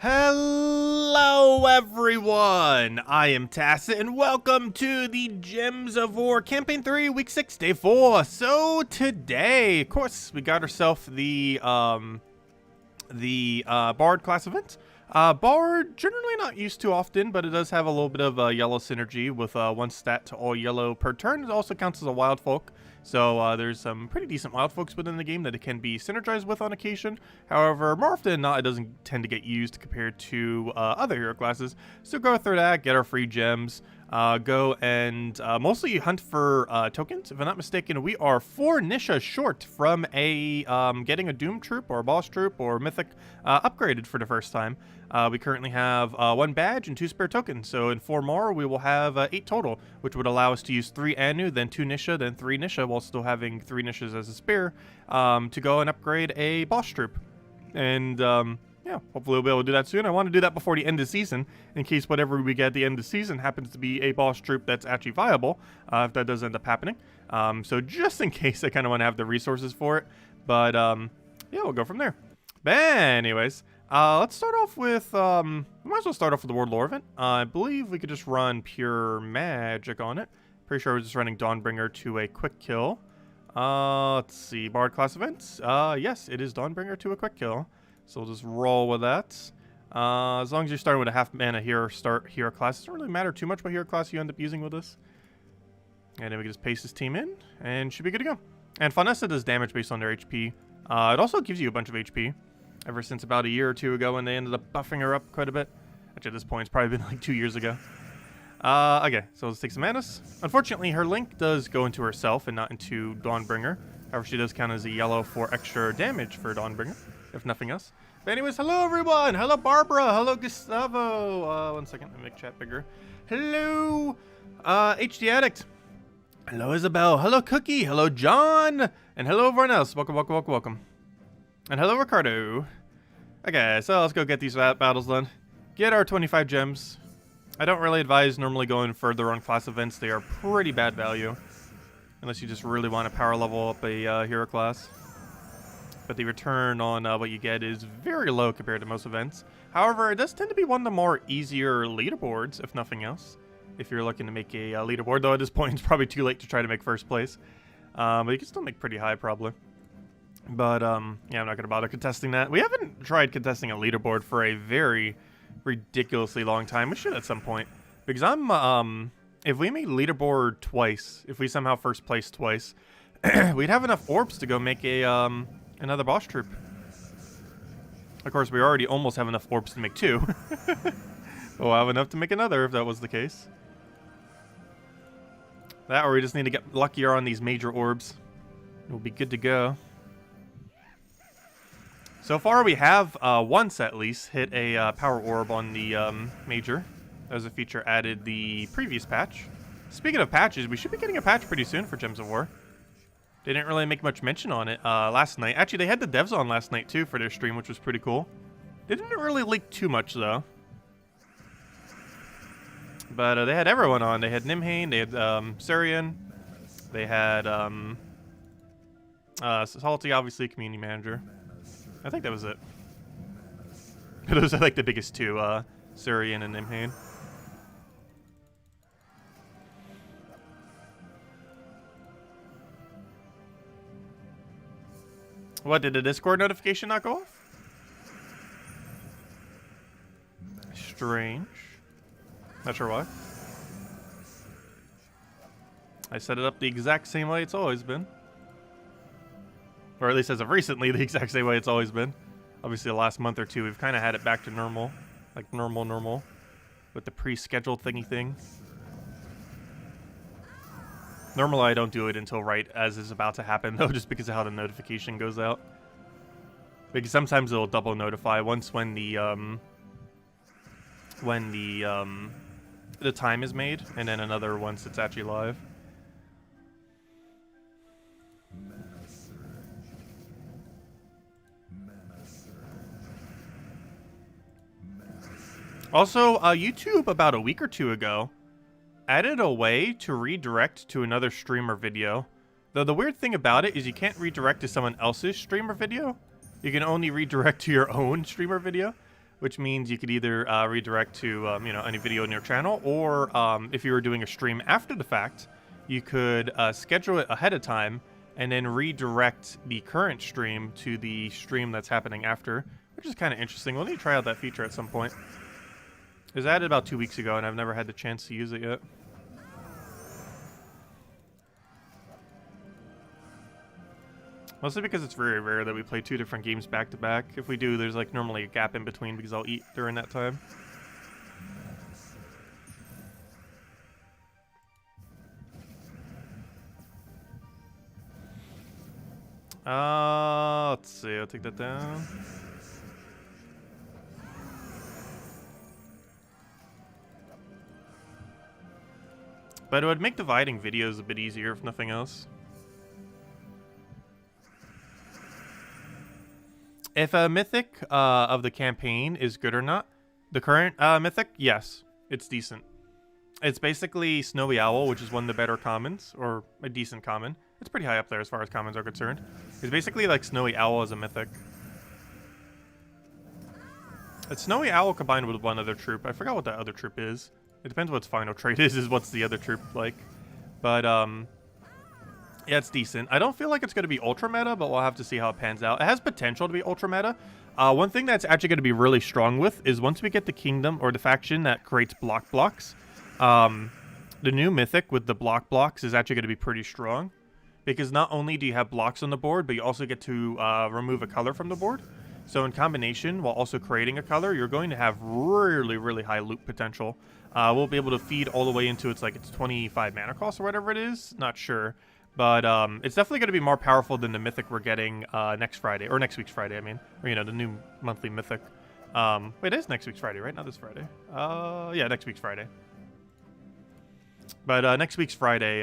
Hello everyone, I am Tacit and welcome to the Gems of War Campaign 3 Week 6 Day 4. So today, of course, we got ourselves the Bard class event. Bard, generally not used too often, but it does have a little bit of yellow synergy with one stat to all yellow per turn. It also counts as a wild folk. So there's some pretty decent wild folks within the game that it can be synergized with on occasion. However, more often than not, it doesn't tend to get used compared to other hero classes. So go through that, get our free gems, go and mostly hunt for tokens. If I'm not mistaken, we are 4 Nysha short from a getting a Doom troop or a boss troop or mythic upgraded for the first time. We currently have 1 badge and 2 spare tokens, so in 4 more we will have 8 total, which would allow us to use 3 Anu, then 2 Nysha, then 3 Nysha, while still having 3 Nyshas as a spear, to go and upgrade a boss troop. And yeah, hopefully we'll be able to do that soon. I want to do that before the end of the season, in case whatever we get at the end of the season happens to be a boss troop that's actually viable, if that does end up happening. So just in case, I kind of want to have the resources for it, but yeah, we'll go from there. But anyways, let's start off with, we might as well start off with the World Lore event. I believe we could just run pure magic on it. Pretty sure we're just running Dawnbringer to a quick kill. Let's see, Bard class events. Yes, it is Dawnbringer to a quick kill. So we'll just roll with that. As long as you're starting with a half mana hero class, it doesn't really matter too much what hero class you end up using with this. And then we can just paste this team in, and should be good to go. And Vanessa does damage based on their HP. It also gives you a bunch of HP. Ever since about a year or two ago when they ended up buffing her up quite a bit. Actually, at this point, it's probably been like 2 years ago. Okay, so let's take some manas. Unfortunately, her link does go into herself and not into Dawnbringer. However, she does count as a yellow for extra damage for Dawnbringer, if nothing else. But anyways, hello everyone! Hello Barbara! Hello Gustavo! 1 second, let me make chat bigger. Hello, HD Addict! Hello Isabel! Hello Cookie! Hello John! And hello everyone else! Welcome, welcome, welcome, welcome. And hello Ricardo! Okay, so let's go get these battles done. Get our 25 gems. I don't really advise normally going further on class events. They are pretty bad value. Unless you just really want to power level up a hero class. But the return on what you get is very low compared to most events. However, it does tend to be one of the more easier leaderboards, if nothing else. If you're looking to make a leaderboard, though at this point it's probably too late to try to make first place. But you can still make pretty high, probably. But, yeah, I'm not going to bother contesting that. We haven't tried contesting a leaderboard for a very ridiculously long time. We should at some point. Because if we made leaderboard twice, if we somehow first place twice, we'd have enough orbs to go make a, another boss troop. Of course, we already almost have enough orbs to make 2. We'll have enough to make another if that was the case. That, or we just need to get luckier on these major orbs. We'll be good to go. So far, we have once at least hit a power orb on the major. That was a feature added the previous patch. Speaking of patches, we should be getting a patch pretty soon for Gems of War. They didn't really make much mention on it last night. Actually, they had the devs on last night too for their stream, which was pretty cool. They didn't really leak too much though. But they had everyone on. They had Nimhane, they had Sarian, they had Salty, obviously, community manager. I think that was it. Those are like the biggest two, Sarian and Nimhane. What, did the Discord notification not go off? Strange. Not sure why. I set it up the exact same way it's always been. Or at least as of recently, the exact same way it's always been. Obviously, the last month or two, we've kind of had it back to normal. Like normal. With the pre-scheduled thingy thing. Normally, I don't do it until right as is about to happen, though, just because of how the notification goes out. Because sometimes it'll double notify once when the time is made, and then another once it's actually live. Also, YouTube about a week or two ago added a way to redirect to another stream or video. Though the weird thing about it is you can't redirect to someone else's stream or video. You can only redirect to your own stream or video. which means you could either redirect to you know, any video in your channel, or if you were doing a stream after the fact, you could schedule it ahead of time and then redirect the current stream to the stream that's happening after, which is kind of interesting. We'll need to try out that feature at some point. It was added about 2 weeks ago, and I've never had the chance to use it yet. Mostly because it's very rare that we play 2 different games back to back. If we do, there's like normally a gap in between because I'll eat during that time. Let's see, I'll take that down. But it would make dividing videos a bit easier, if nothing else. If a mythic of the campaign is good or not, the current mythic, yes, it's decent. It's basically Snowy Owl, which is one of the better commons, or a decent common. It's pretty high up there as far as commons are concerned. It's basically like Snowy Owl as a mythic. It's Snowy Owl combined with one other troop. I forgot what that other troop is. It depends what its final trait is what's the other troop like. But, yeah, it's decent. I don't feel like it's going to be ultra meta, but we'll have to see how it pans out. It has potential to be ultra meta. One thing that's actually going to be really strong with is once we get the kingdom or the faction that creates block blocks, the new mythic with the block blocks is actually going to be pretty strong. Because not only do you have blocks on the board, but you also get to remove a color from the board. So in combination, while also creating a color, you're going to have really, really high loop potential. We'll be able to feed all the way into its 25 mana cost or whatever it is. Not sure. But it's definitely going to be more powerful than the mythic we're getting next Friday. Or next week's Friday, I mean. Or, you know, the new monthly mythic. Wait, it is next week's Friday, right? Not this Friday. Yeah, next week's Friday. But next week's Friday,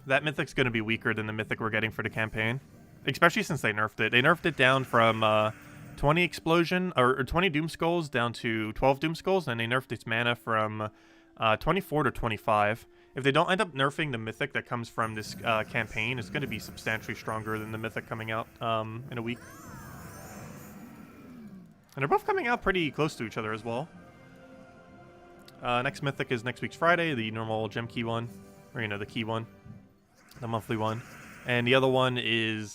that mythic's going to be weaker than the mythic we're getting for the campaign. Especially since they nerfed it. They nerfed it down from 20 explosion, or 20 Doom Skulls down to 12 Doom Skulls. And they nerfed its mana from 24 to 25. If they don't end up nerfing the mythic that comes from this campaign, it's going to be substantially stronger than the mythic coming out in a week. And they're both coming out pretty close to each other as well. Next mythic is next week's Friday, the normal gem key one. Or, you know, the key one. The monthly one. And the other one is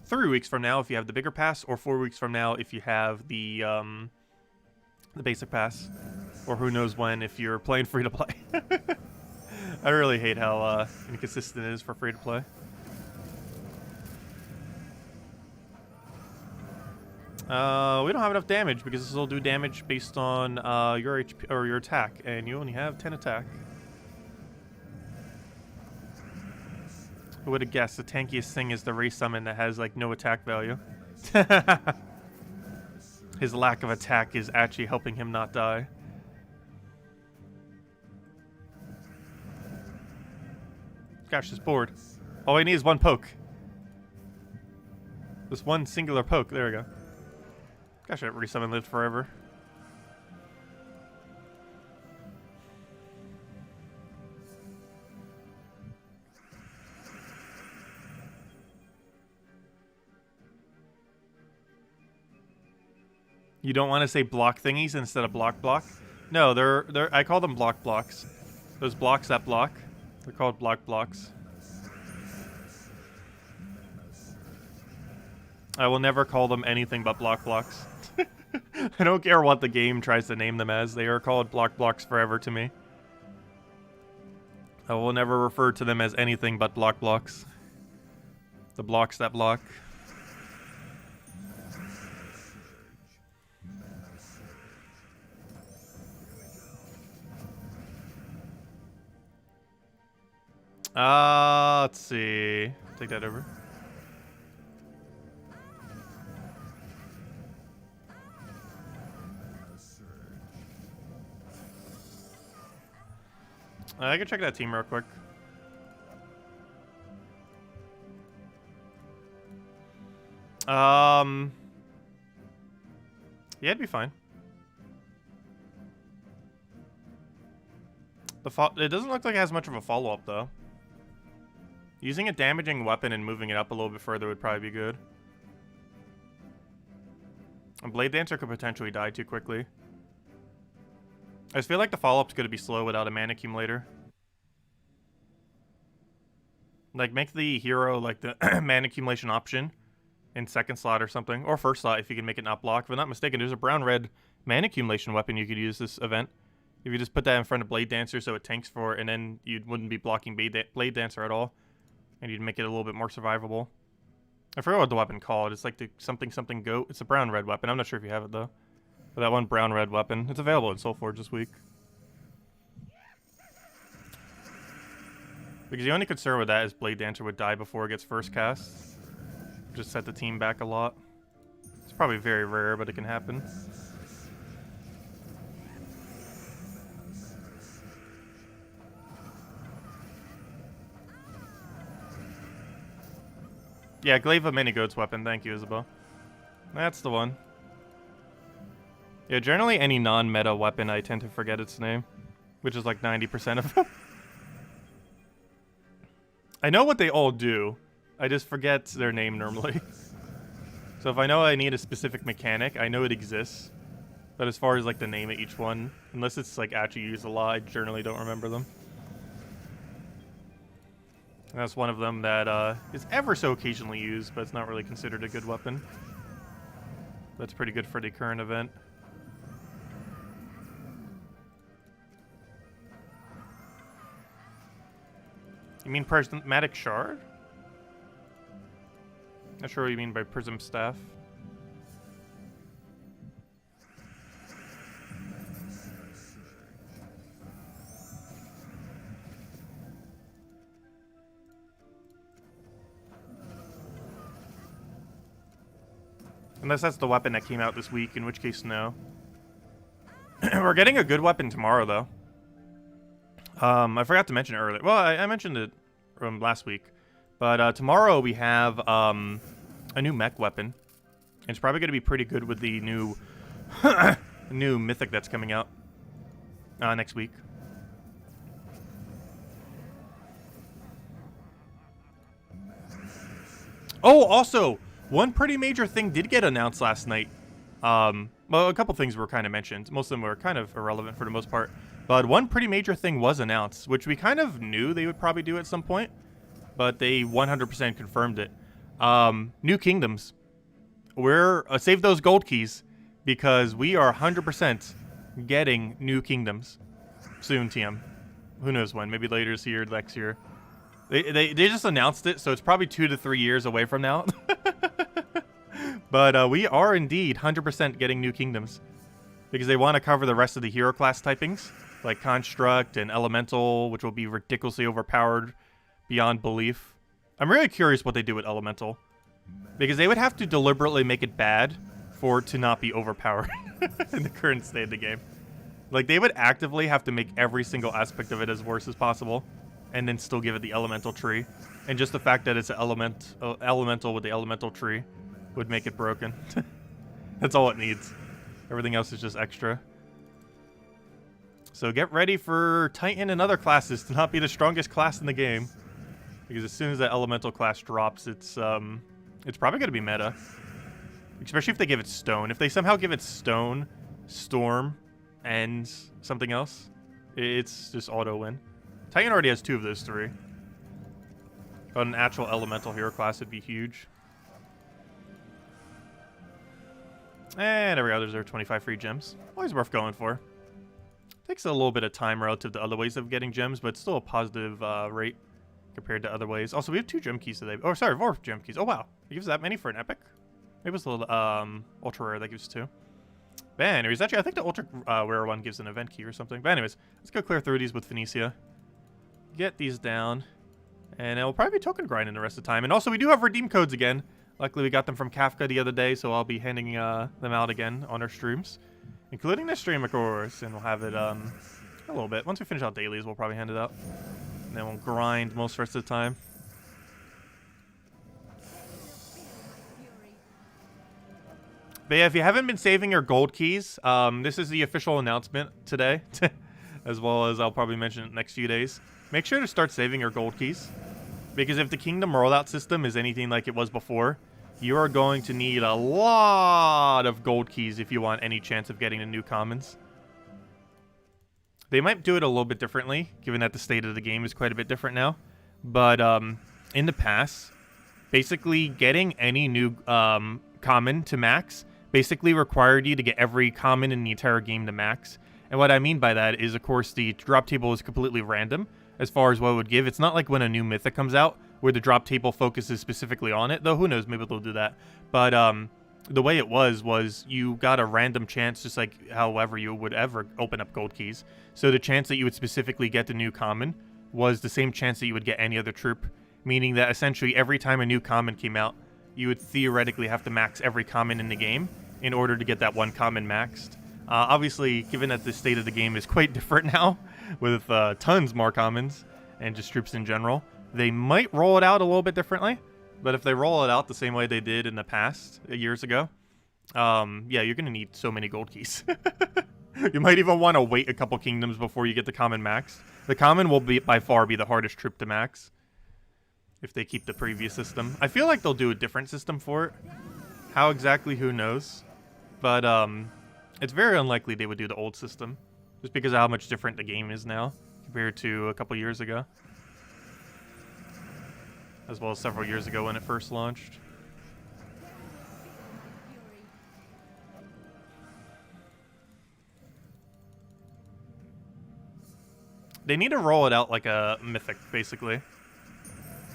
3 weeks from now if you have the bigger pass, or 4 weeks from now if you have the basic pass. Or who knows when if you're playing free-to-play. I really hate how inconsistent it is for free-to-play. We don't have enough damage because this will do damage based on your HP or your attack, and you only have 10 attack. Who would have guessed the tankiest thing is the race summon that has like no attack value? His lack of attack is actually helping him not die. Gosh, this board. All I need is one poke. This one singular poke. There we go. Gosh, that resummon lived forever. You don't want to say block thingies instead of block? No, they're I call them block blocks. Those blocks that block, they're called block blocks. I will never call them anything but block blocks. I don't care what the game tries to name them as. They are called block blocks forever to me. I will never refer to them as anything but block blocks. The blocks that block. Let's see. Take that over. I can check that team real quick. Yeah, it'd be fine. It doesn't look like it has much of a follow-up, though. Using a damaging weapon and moving it up a little bit further would probably be good. A Blade Dancer could potentially die too quickly. I just feel like the follow-up's going to be slow without a mana accumulator. Like, make the hero, like, the mana accumulation option in second slot or something. Or first slot if you can make it not block. If I'm not mistaken, there's a brown-red mana accumulation weapon you could use this event. If you just put that in front of Blade Dancer so it tanks for it, and then you wouldn't be blocking Blade Dancer at all. And you'd make it a little bit more survivable. I forgot what the weapon called. It's like the something goat. It's a brown-red weapon. I'm not sure if you have it, though. But that one brown-red weapon. It's available in Soulforge this week. Because the only concern with that is Blade Dancer would die before it gets first cast. Just set the team back a lot. It's probably very rare, but it can happen. Yeah, Glaive of Minigoat's weapon. Thank you, Isabel. That's the one. Yeah, generally any non-meta weapon, I tend to forget its name. Which is like 90% of them. I know what they all do. I just forget their name normally. So if I know I need a specific mechanic, I know it exists. But as far as like the name of each one, unless it's like actually used a lot, I generally don't remember them. And that's one of them that is ever so occasionally used, but it's not really considered a good weapon. That's pretty good for the current event. You mean Prismatic Shard? Not sure what you mean by Prism Staff. Unless that's the weapon that came out this week, in which case, no. We're getting a good weapon tomorrow, though. I forgot to mention it earlier. Well, I mentioned it last week. But tomorrow we have a new mech weapon. It's probably going to be pretty good with the new new mythic that's coming out next week. Oh, also, one pretty major thing did get announced last night. Well, a couple things were kind of mentioned. Most of them were kind of irrelevant for the most part. But one pretty major thing was announced, which we kind of knew they would probably do at some point. But they 100% confirmed it. New kingdoms. We're save those gold keys because we are 100% getting new kingdoms soon. TM, who knows when? Maybe later this year, next year. They just announced it, so it's probably 2 to 3 years away from now. But we are indeed 100% getting new kingdoms because they want to cover the rest of the hero class typings like Construct and Elemental, which will be ridiculously overpowered beyond belief. I'm really curious what they do with Elemental, because they would have to deliberately make it bad for it to not be overpowered in the current state of the game. Like, they would actively have to make every single aspect of it as worse as possible, and then still give it the Elemental tree. And just the fact that it's an Elemental with the Elemental tree would make it broken. That's all it needs. Everything else is just extra. So get ready for Titan and other classes to not be the strongest class in the game. Because as soon as that Elemental class drops, it's probably going to be meta. Especially if they give it Stone. If they somehow give it Stone, Storm, and something else, it's just auto-win. Titan already has 2 of those 3. But an actual Elemental hero class would be huge. And there we go. There's our 25 free gems. Always worth going for. Takes a little bit of time relative to other ways of getting gems, but it's still a positive rate compared to other ways. Also, we have 2 gem keys today. Oh, sorry, 4 gem keys. Oh, wow. It gives that many for an epic? Maybe it's a little ultra rare that gives 2. But anyways, actually, I think the ultra rare one gives an event key or something. But anyways, let's go clear through these with Phoenicia. Get these down. And it'll probably be token grinding the rest of the time. And also, we do have redeem codes again. Luckily, we got them from Kafka the other day, so I'll be handing them out again on our streams. Including this stream, of course. And we'll have it a little bit. Once we finish out dailies, we'll probably hand it out. And then we'll grind most rest of the time. But yeah, if you haven't been saving your gold keys, this is the official announcement today. As well as I'll probably mention it in the next few days. Make sure to start saving your gold keys. Because if the Kingdom rollout system is anything like it was before, you are going to need a lot of gold keys if you want any chance of getting the new commons. They might do it a little bit differently, given that the state of the game is quite a bit different now. But in the past, basically getting any new common to max basically required you to get every common in the entire game to max. And what I mean by that is, of course, the drop table is completely random as far as what it would give. It's not like when a new mythic comes out where the drop table focuses specifically on it, though who knows, maybe they'll do that. But the way it was you got a random chance, just like however you would ever open up gold keys. So the chance that you would specifically get the new common was the same chance that you would get any other troop, meaning that essentially every time a new common came out, you would theoretically have to max every common in the game in order to get that one common maxed. Obviously, given that the state of the game is quite different now, with tons more commons and just troops in general, they might roll it out a little bit differently. But if they roll it out the same way they did in the past, years ago, yeah, you're going to need so many gold keys. You might even want to wait a couple kingdoms before you get the common max. The common will by far be the hardest troop to max if they keep the previous system. I feel like they'll do a different system for it. How exactly, who knows? But it's very unlikely they would do the old system, just because of how much different the game is now compared to a couple years ago, as well as several years ago when it first launched. They need to roll it out like a mythic, basically,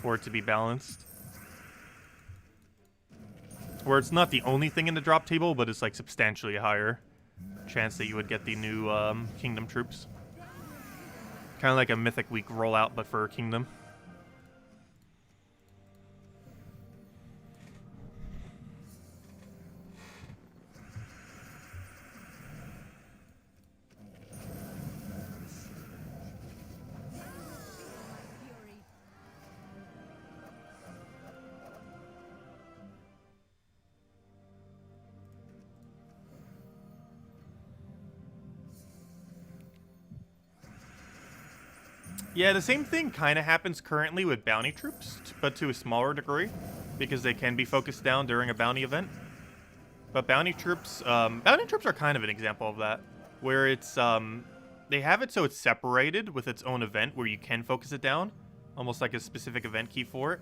for it to be balanced. Where it's not the only thing in the drop table, but it's like substantially higher chance that you would get the new kingdom troops. Kind of like a mythic week rollout, but for kingdom. Yeah, the same thing kind of happens currently with bounty troops, but to a smaller degree, because they can be focused down during a bounty event. But bounty troops are kind of an example of that, where it's they have it so it's separated with its own event where you can focus it down, almost like a specific event key for it.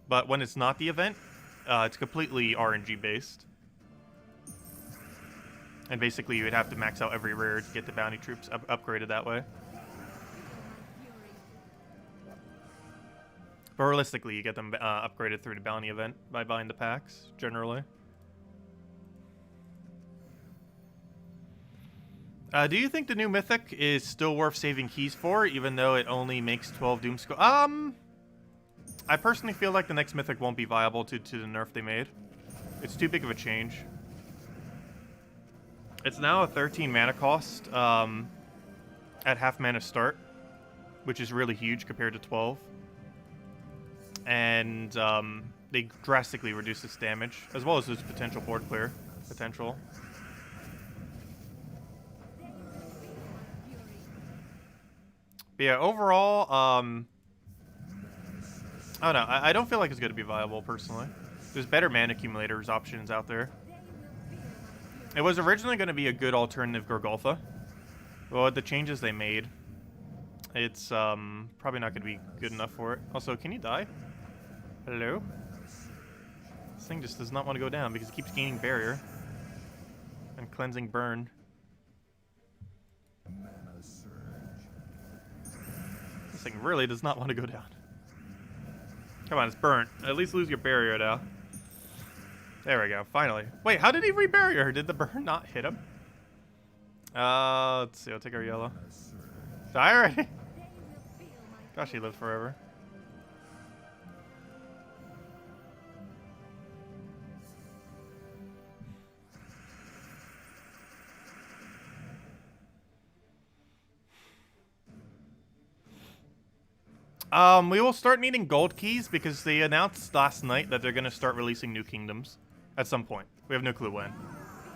But when it's not the event, it's completely RNG based, and basically you would have to max out every rare to get the bounty troops upgraded that way. But realistically, you get them upgraded through the bounty event by buying the packs, generally. Do you think the new Mythic is still worth saving keys for, even though it only makes 12 Doom Skull? I personally feel like the next Mythic won't be viable to the nerf they made. It's too big of a change. It's now a 13 mana cost at half mana start, which is really huge compared to 12. And they drastically reduce its damage, as well as its potential board clear potential. But yeah, overall, I don't know. I don't feel like it's going to be viable, personally. There's better mana accumulators options out there. It was originally going to be a good alternative Gorgoltha. Well, with the changes they made, it's probably not going to be good enough for it. Also, can you die? Hello? This thing just does not want to go down because it keeps gaining barrier and cleansing burn. This thing really does not want to go down. Come on, it's burnt. At least lose your barrier now. There we go, finally. Wait, how did he re-barrier her? Did the burn not hit him? Let's see, I'll take our yellow. Die already? Gosh, he lives forever. We will start needing gold keys because they announced last night that they're going to start releasing new kingdoms at some point. We have no clue when.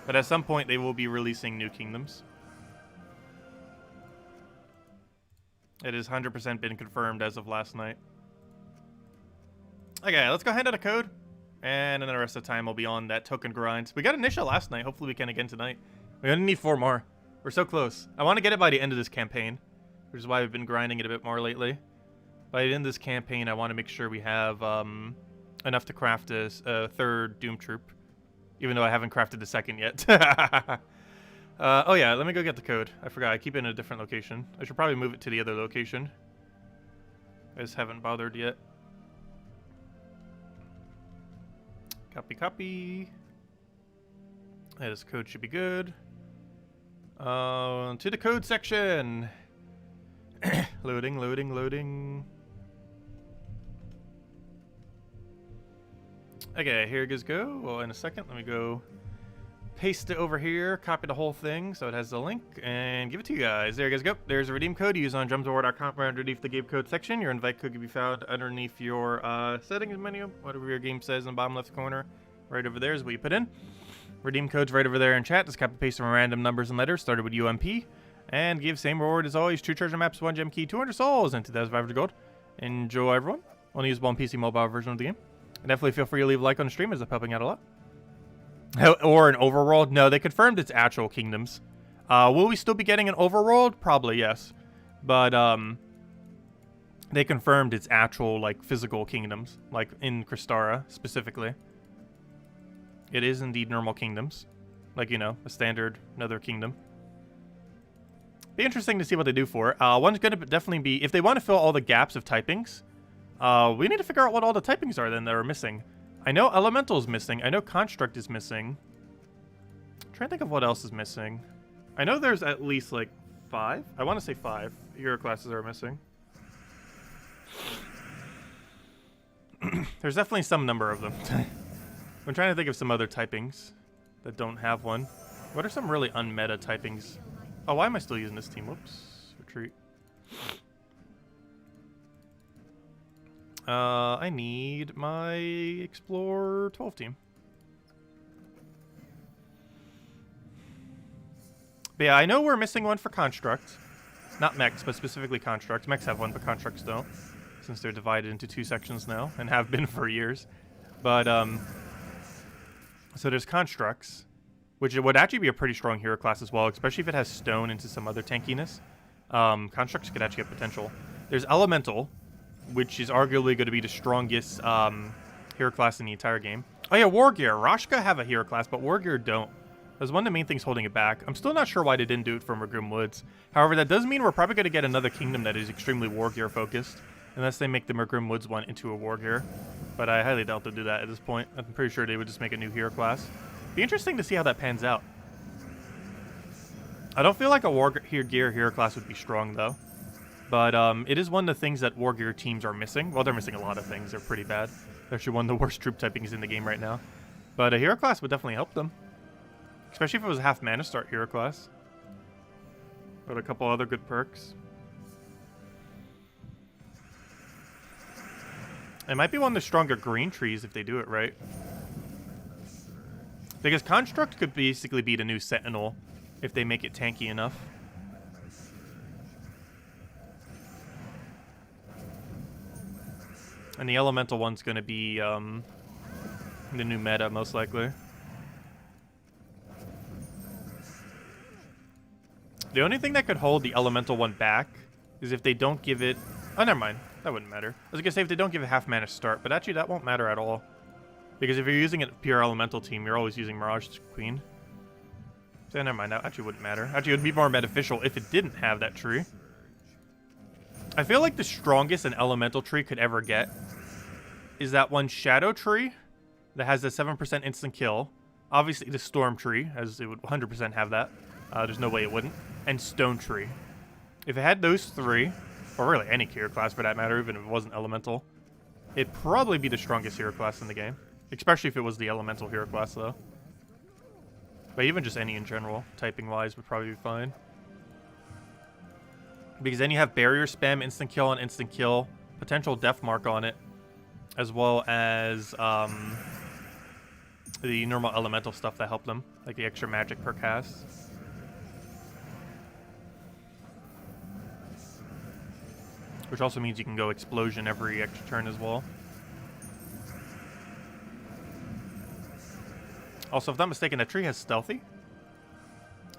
But at some point, they will be releasing new kingdoms. It has 100% been confirmed as of last night. Okay, let's go hand out a code. And then the rest of the time will be on that token grind. We got a Nysha last night. Hopefully we can again tonight. We only need 4 more. We're so close. I want to get it by the end of this campaign, which is why we've been grinding it a bit more lately. By the end of this campaign, I want to make sure we have enough to craft a 3rd Doom Troop, even though I haven't crafted the 2nd yet. Oh yeah, let me go get the code. I forgot. I keep it in a different location. I should probably move it to the other location. I just haven't bothered yet. Copy. This code should be good. To the code section. Loading. Okay, here it goes. Well, in a second, let me go paste it over here, copy the whole thing so it has the link, and give it to you guys. There you guys go. There's a redeem code you use on drumswar.com right underneath the game code section. Your invite code can be found underneath your settings menu, whatever your game says in the bottom left corner. Right over there is what you put in. Redeem code's right over there in chat. Just copy paste some random numbers and letters started with UMP, and give same reward as always: 2 treasure maps, 1 gem key, 200 souls, and 2,500 gold. Enjoy, everyone. Only usable on PC mobile version of the game. And definitely feel free to leave a like on the stream, as it's helping out a lot. Or an overworld? No, they confirmed it's actual kingdoms. Will we still be getting an overworld? Probably yes, but they confirmed it's actual like physical kingdoms, like in Kristara specifically. It is indeed normal kingdoms, like, you know, a standard another kingdom. Be interesting to see what they do for it. One's going to definitely be, if they want to fill all the gaps of typings, we need to figure out what all the typings are then that are missing. I know Elemental is missing. I know Construct is missing. I'm trying to think of what else is missing. I know there's at least like 5. I want to say 5 hero classes are missing. There's definitely some number of them. I'm trying to think of some other typings that don't have one. What are some really unmeta typings? Oh, why am I still using this team? Whoops. Retreat. I need my Explore 12 team. But yeah, I know we're missing one for Construct. Not mechs, but specifically Constructs. Mechs have one, but Constructs don't, since they're divided into 2 sections now, and have been for years. But, so there's Constructs, which would actually be a pretty strong hero class as well, especially if it has Stone into some other tankiness. Constructs could actually have potential. There's Elemental, which is arguably going to be the strongest hero class in the entire game. Oh yeah, Wargear. Rashka have a hero class, but Wargear don't. That's one of the main things holding it back. I'm still not sure why they didn't do it for Magrim Woods. However, that does mean we're probably going to get another kingdom that is extremely Wargear focused, unless they make the Magrim Woods one into a Wargear. But I highly doubt they'll do that at this point. I'm pretty sure they would just make a new hero class. Be interesting to see how that pans out. I don't feel like a Wargear hero class would be strong, though. But it is one of the things that Wargear teams are missing. Well, they're missing a lot of things. They're pretty bad. They're actually one of the worst troop typings in the game right now. But a hero class would definitely help them. Especially if it was a half mana start hero class. But a couple other good perks. It might be one of the stronger green trees if they do it right. Because Construct could basically be the new Sentinel if they make it tanky enough. And the Elemental one's going to be the new meta, most likely. The only thing that could hold the Elemental one back is if they don't give it... Oh, never mind. That wouldn't matter. I was going to say if they don't give it half mana start, but actually that won't matter at all. Because if you're using a pure Elemental team, you're always using Mirage Queen. So never mind, that actually wouldn't matter. Actually, it would be more beneficial if it didn't have that tree. I feel like the strongest an Elemental tree could ever get is that one Shadow tree that has a 7% instant kill. Obviously, the Storm tree, as it would 100% have that. There's no way it wouldn't. And Stone tree. If it had those 3, or really any hero class for that matter, even if it wasn't Elemental, it'd probably be the strongest hero class in the game. Especially if it was the Elemental hero class, though. But even just any in general, typing-wise, would probably be fine. Because then you have barrier spam, instant kill, and instant kill. Potential death mark on it. As well as the normal elemental stuff that help them. Like the extra magic per cast. Which also means you can go explosion every extra turn as well. Also, if I'm not mistaken, that tree has stealthy.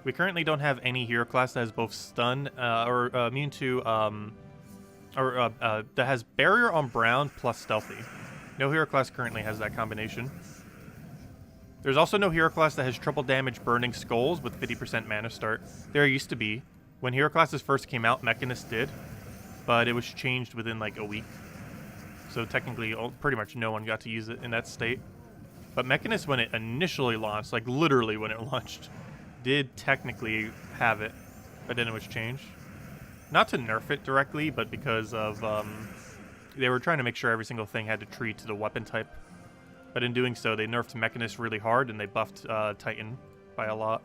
We currently don't have any hero class that has both stun or immune to that has barrier on brown plus stealthy. No hero class currently has that combination. There's also no hero class that has triple damage burning skulls with 50% mana start. There used to be. When hero classes first came out, Mechanist did, but it was changed within like a week. So technically, pretty much no one got to use it in that state. But Mechanist, when it initially launched, like literally when it launched, did technically have it, but then it was changed. Not to nerf it directly, but because of they were trying to make sure every single thing had to tree to the weapon type. But in doing so, they nerfed Mechanist really hard, and they buffed Titan by a lot.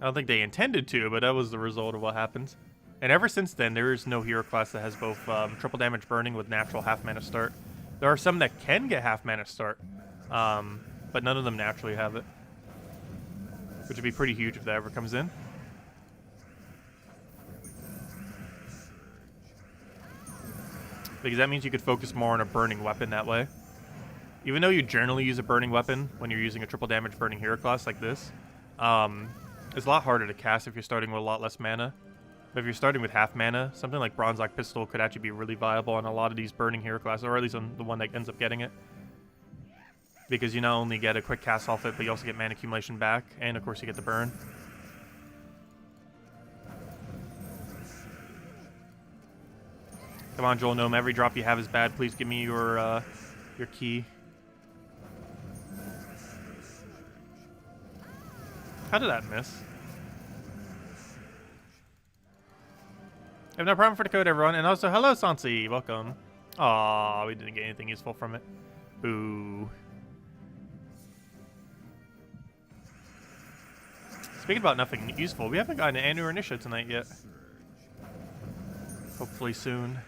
I don't think they intended to, but that was the result of what happened. And ever since then, there is no hero class that has both triple damage burning with natural half mana start. There are some that can get half mana start, but none of them naturally have it. Which would be pretty huge if that ever comes in. Because that means you could focus more on a burning weapon that way. Even though you generally use a burning weapon when you're using a triple damage burning hero class like this, it's a lot harder to cast if you're starting with a lot less mana. But if you're starting with half mana, something like Bronze Lock Pistol could actually be really viable on a lot of these burning hero classes, or at least on the one that ends up getting it. Because you not only get a quick cast off it, but you also get mana accumulation back, and of course you get the burn. Come on, Joel Gnome, every drop you have is bad. Please give me your key. How did that miss? I have no problem for the code, everyone. And also, hello, Sansi. Welcome. Aw, we didn't get anything useful from it. Boo. Speaking about nothing useful, we haven't gotten an Anu or Nysha tonight yet. Hopefully soon.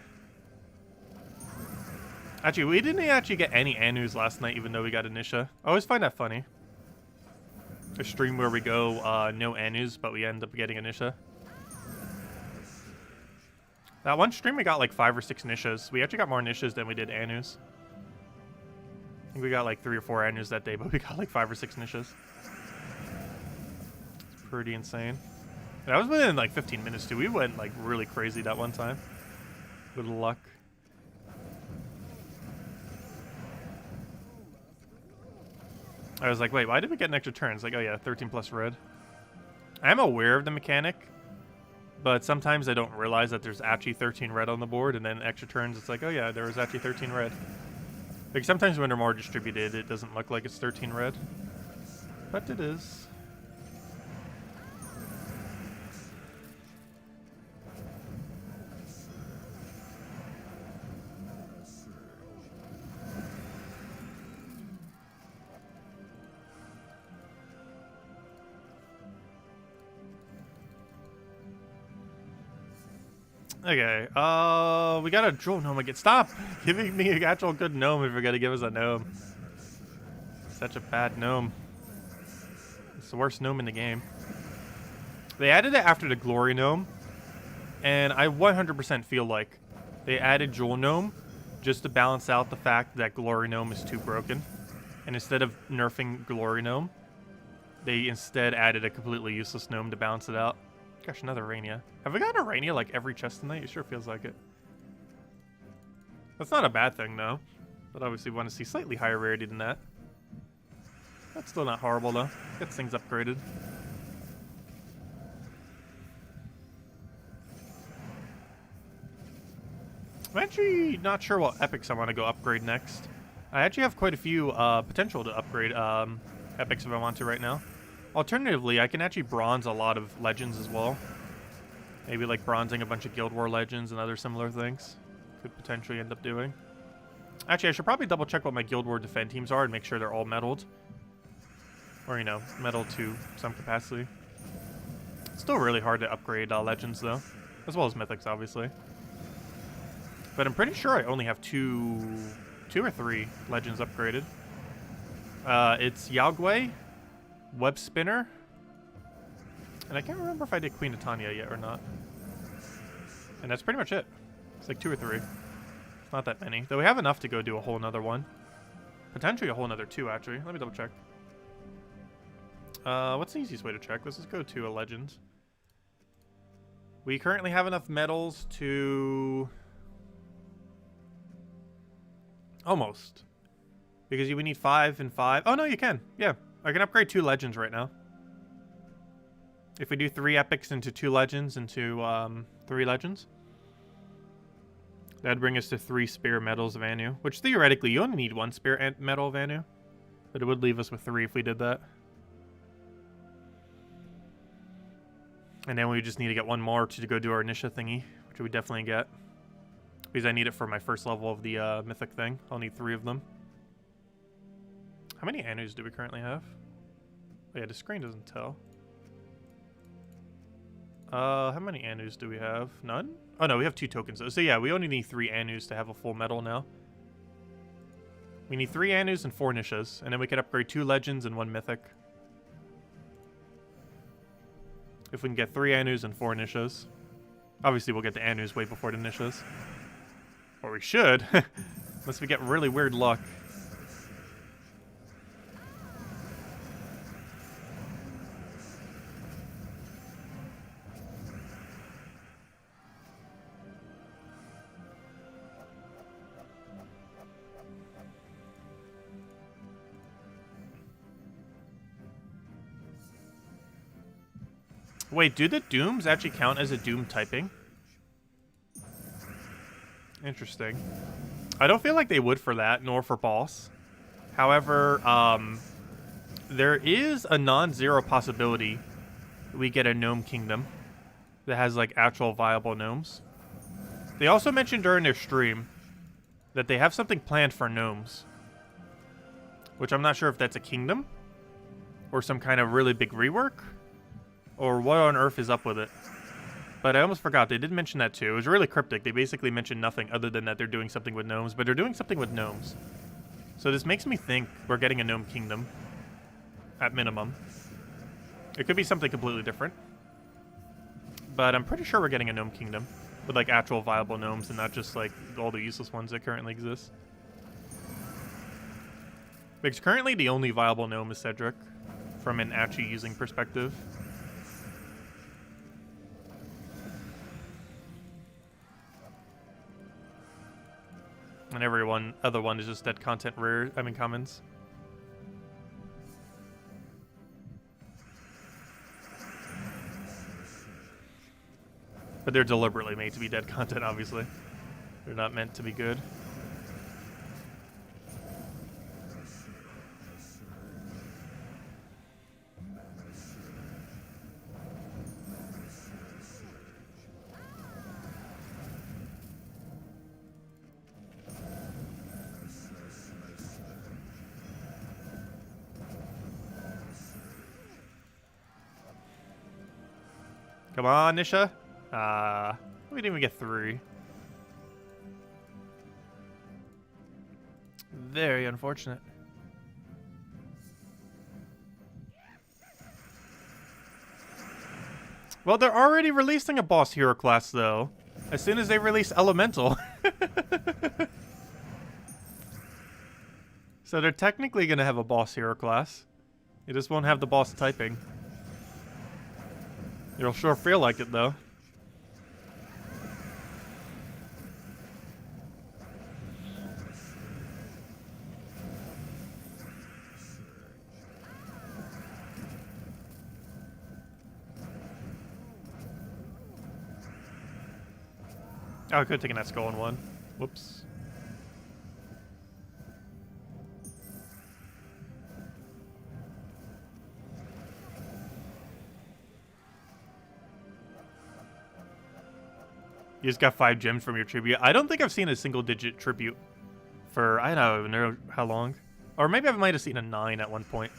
Actually, we didn't actually get any Anus last night, even though we got a Nysha. I always find that funny. A stream where we go no Anus, but we end up getting a Nysha. That one stream we got like 5 or 6 Nyshas. We actually got more Nyshas than we did Anus. I think we got like 3 or 4 Anus that day, but we got like 5 or 6 Nyshas. It's pretty insane. That was within like 15 minutes too. We went like really crazy that one time. Good luck. I was like, wait, why did we get an extra turn? It's like, oh yeah, 13 plus red. I'm aware of the mechanic, but sometimes I don't realize that there's actually 13 red on the board, and then extra turns, it's like, oh yeah, there was actually 13 red. Like sometimes when they're more distributed, it doesn't look like it's 13 red, but it is. Okay, we got a Jewel Gnome again. Stop giving me an actual good gnome if you're gonna give us a gnome. Such a bad gnome. It's the worst gnome in the game. They added it after the Glory Gnome, and I 100% feel like they added Jewel Gnome just to balance out the fact that Glory Gnome is too broken. And instead of nerfing Glory Gnome, they instead added a completely useless gnome to balance it out. Gosh, another Rania. Have we gotten a Rania like every chest tonight? It sure feels like it. That's not a bad thing, though. But obviously we want to see slightly higher rarity than that. That's still not horrible, though. Gets things upgraded. I'm actually not sure what epics I want to go upgrade next. I actually have quite a few potential to upgrade epics if I want to right now. Alternatively, I can actually bronze a lot of legends as well. Maybe like bronzing a bunch of Guild War legends and other similar things. Could potentially end up doing. Actually, I should probably double check what my Guild War defend teams are and make sure they're all medaled. Or, you know, medaled to some capacity. It's still really hard to upgrade legends, though. As well as mythics, obviously. But I'm pretty sure I only have two or three legends upgraded. It's Yagway, Web Spinner, and I can't remember if I did Queen of Tanya yet or not. And that's pretty much it. It's like 2 or 3. It's not that many. Though we have enough to go do a whole nother one. Potentially a whole nother 2, actually. Let me double check. What's the easiest way to check? Let's just go to a legend. We currently have enough medals to... Almost. Because we need 5 and 5. Oh, no, you can. Yeah. I can upgrade 2 legends right now. If we do 3 epics into 2 legends into 3 legends. That'd bring us to 3 Spear Medals of Anu. Which theoretically, you only need 1 Spear Medal of Anu. But it would leave us with 3 if we did that. And then we just need to get 1 more to go do our Nysha thingy. Which we definitely get. Because I need it for my first level of the mythic thing. I'll need 3 of them. How many Anus do we currently have? Oh yeah, the screen doesn't tell. How many Anus do we have? None? Oh no, we have 2 tokens though. So yeah, we only need 3 Anus to have a full medal now. We need 3 Anus and 4 Nyshas. And then we can upgrade 2 legends and 1 mythic. If we can get 3 Anus and 4 Nyshas. Obviously we'll get the Anus way before the Nyshas. Or we should. Unless we get really weird luck. Wait, do the Dooms actually count as a Doom typing? Interesting. I don't feel like they would for that, nor for boss. However, there is a non-zero possibility we get a Gnome Kingdom that has, like, actual viable gnomes. They also mentioned during their stream that they have something planned for gnomes. Which I'm not sure if that's a kingdom or some kind of really big rework. Or what on earth is up with it? But I almost forgot. They did mention that too. It was really cryptic. They basically mentioned nothing other than that they're doing something with gnomes. But they're doing something with gnomes. So this makes me think we're getting a Gnome Kingdom. At minimum. It could be something completely different. But I'm pretty sure we're getting a Gnome Kingdom. With like actual viable gnomes and not just like all the useless ones that currently exist. Because currently the only viable gnome is Cedric. From an actually using perspective. And every other one is just dead content rare, commons. But they're deliberately made to be dead content, obviously. They're not meant to be good. Come on, Nysha. We didn't even get 3. Very unfortunate. Well, they're already releasing a boss hero class, though. As soon as they release Elemental. So they're technically going to have a boss hero class. They just won't have the boss typing. It'll sure feel like it, though. Oh, I could have taken that skull in one. Whoops. You just got 5 gems from your tribute. I don't think I've seen a single-digit tribute for, I don't even know how long. Or maybe I might have seen a 9 at one point.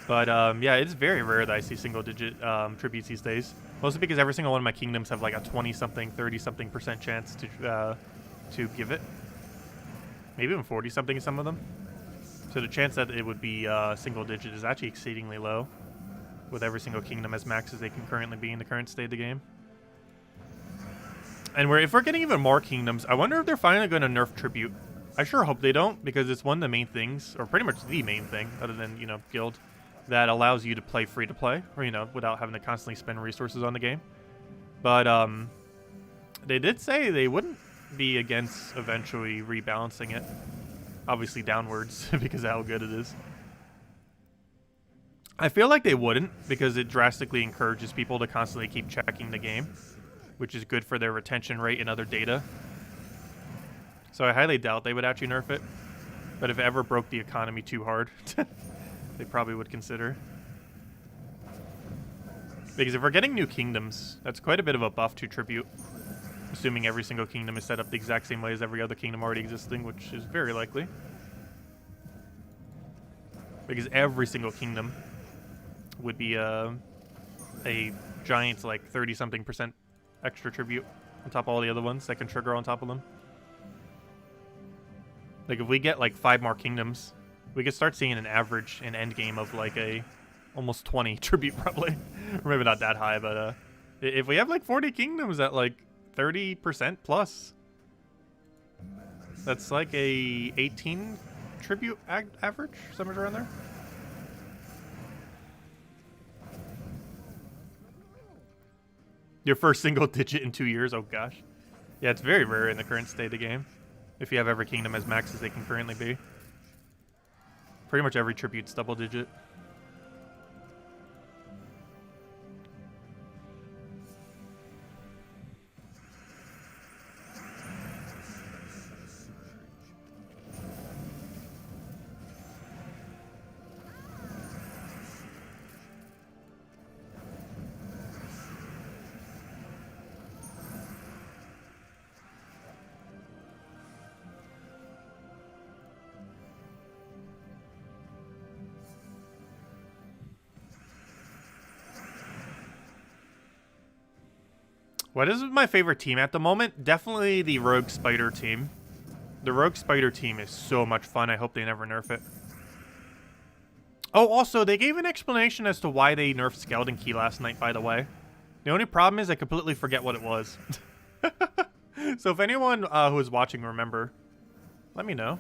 But, yeah, it's very rare that I see single-digit tributes these days. Mostly because every single one of my kingdoms have like a 20-something, 30-something% chance to give it. Maybe even 40-something in some of them. So the chance that it would be single-digit is actually exceedingly low. With every single kingdom as max as they can currently be in the current state of the game. And if we're getting even more kingdoms, I wonder if they're finally going to nerf tribute. I sure hope they don't, because it's one of the main things, or pretty much the main thing, other than, you know, guild that allows you to play free to play, or, you know, without having to constantly spend resources on the game. But they did say they wouldn't be against eventually rebalancing it, obviously downwards because of how good it is. I feel like they wouldn't, because it drastically encourages people to constantly keep checking the game, which is good for their retention rate and other data. So I highly doubt they would actually nerf it. But if it ever broke the economy too hard, they probably would consider. Because if we're getting new kingdoms, that's quite a bit of a buff to Tribute. Assuming every single kingdom is set up the exact same way as every other kingdom already existing, which is very likely. Because every single kingdom would be a giant, like, 30-something% extra tribute on top of all the other ones that can trigger on top of them. Like, if we get, like, 5 more kingdoms, we could start seeing an average in endgame of, like, almost 20 tribute, probably. Or maybe not that high, but if we have, like, 40 kingdoms at, like, 30% plus, that's like a 18 tribute average, somewhere around there. Your first single digit in 2 years? Oh gosh. Yeah, it's very rare in the current state of the game. If you have every kingdom as max as they can currently be. Pretty much every tribute's double digit. What is my favorite team at the moment? Definitely the Rogue Spider team. The Rogue Spider team is so much fun. I hope they never nerf it. Oh, also, they gave an explanation as to why they nerfed Skeleton Key last night, by the way. The only problem is I completely forget what it was. So if anyone who is watching remember, let me know.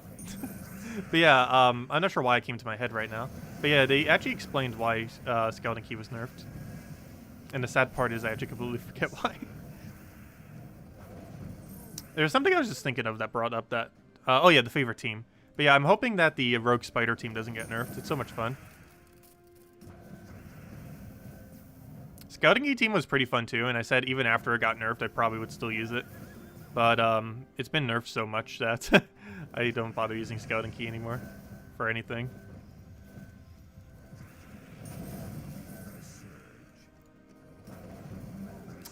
But yeah, I'm not sure why it came to my head right now. But yeah, they actually explained why Skeleton Key was nerfed. And the sad part is I actually completely forget why. There's something I was just thinking of that brought up that... oh yeah, the favorite team. But yeah, I'm hoping that the Rogue Spider team doesn't get nerfed. It's so much fun. Scouting E team was pretty fun too, and I said even after it got nerfed, I probably would still use it. But it's been nerfed so much that I don't bother using Scouting Key anymore for anything.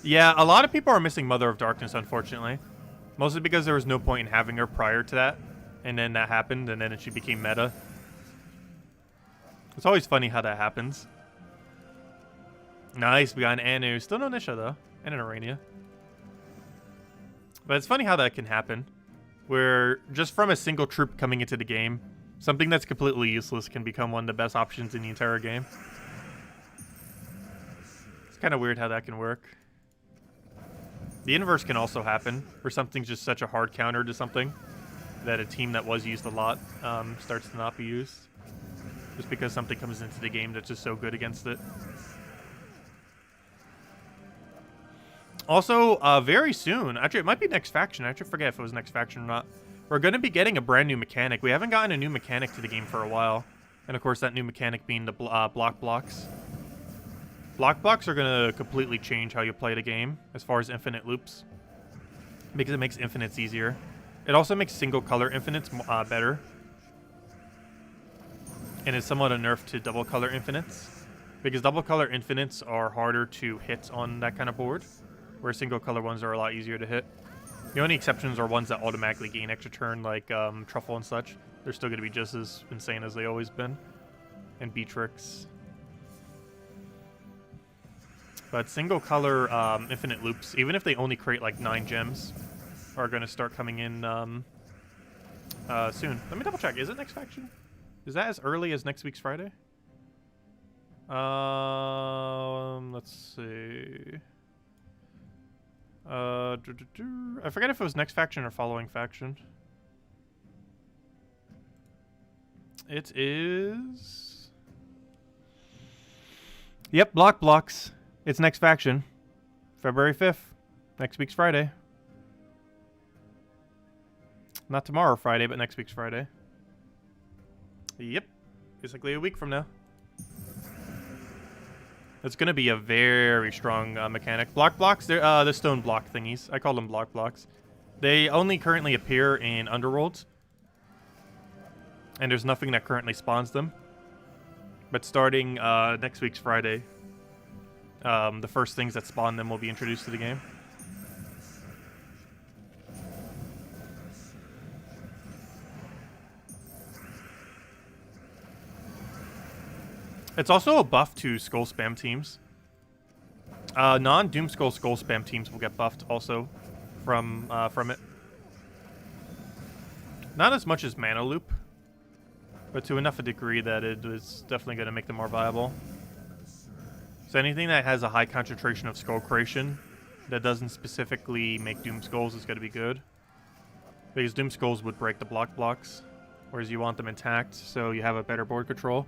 Yeah, a lot of people are missing Mother of Darkness, unfortunately. Mostly because there was no point in having her prior to that. And then that happened, and then she became meta. It's always funny how that happens. Nice, we got an Anu. Still no Nysha, though. And an Arania. But it's funny how that can happen. Where just from a single troop coming into the game, something that's completely useless can become one of the best options in the entire game. It's kind of weird how that can work. The inverse can also happen, where something's just such a hard counter to something that a team that was used a lot starts to not be used. Just because something comes into the game that's just so good against it. Also, very soon, actually it might be next faction, I actually forget if it was next faction or not, we're going to be getting a brand new mechanic. We haven't gotten a new mechanic to the game for a while. And of course that new mechanic being the block blocks. Block blocks are going to completely change how you play the game as far as infinite loops. Because it makes infinites easier. It also makes single color infinites better. And it's somewhat a nerf to double color infinites. Because double color infinites are harder to hit on that kind of board. Where single color ones are a lot easier to hit. The only exceptions are ones that automatically gain extra turn, like Truffle and such. They're still going to be just as insane as they always been. And Beatrix. But single color infinite loops, even if they only create like 9 gems, are going to start coming in soon. Let me double check. Is it next faction? Is that as early as next week's Friday? Let's see. I forget if it was next faction or following faction. It is... Yep, blocks. It's next faction. February 5th. Next week's Friday. Not tomorrow Friday, but next week's Friday. Yep. Basically a week from now. It's going to be a very strong mechanic. Blocks, they're the stone block thingies. I call them blocks. They only currently appear in Underworlds. And there's nothing that currently spawns them. But starting next week's Friday, the first things that spawn them will be introduced to the game. It's also a buff to Skull Spam teams. Non-Doomskull Skull Spam teams will get buffed also from it. Not as much as Mana Loop, but to enough a degree that it is definitely going to make them more viable. So anything that has a high concentration of Skull Creation that doesn't specifically make Doomskulls is going to be good. Because Doomskulls would break the blocks, whereas you want them intact, so you have a better board control.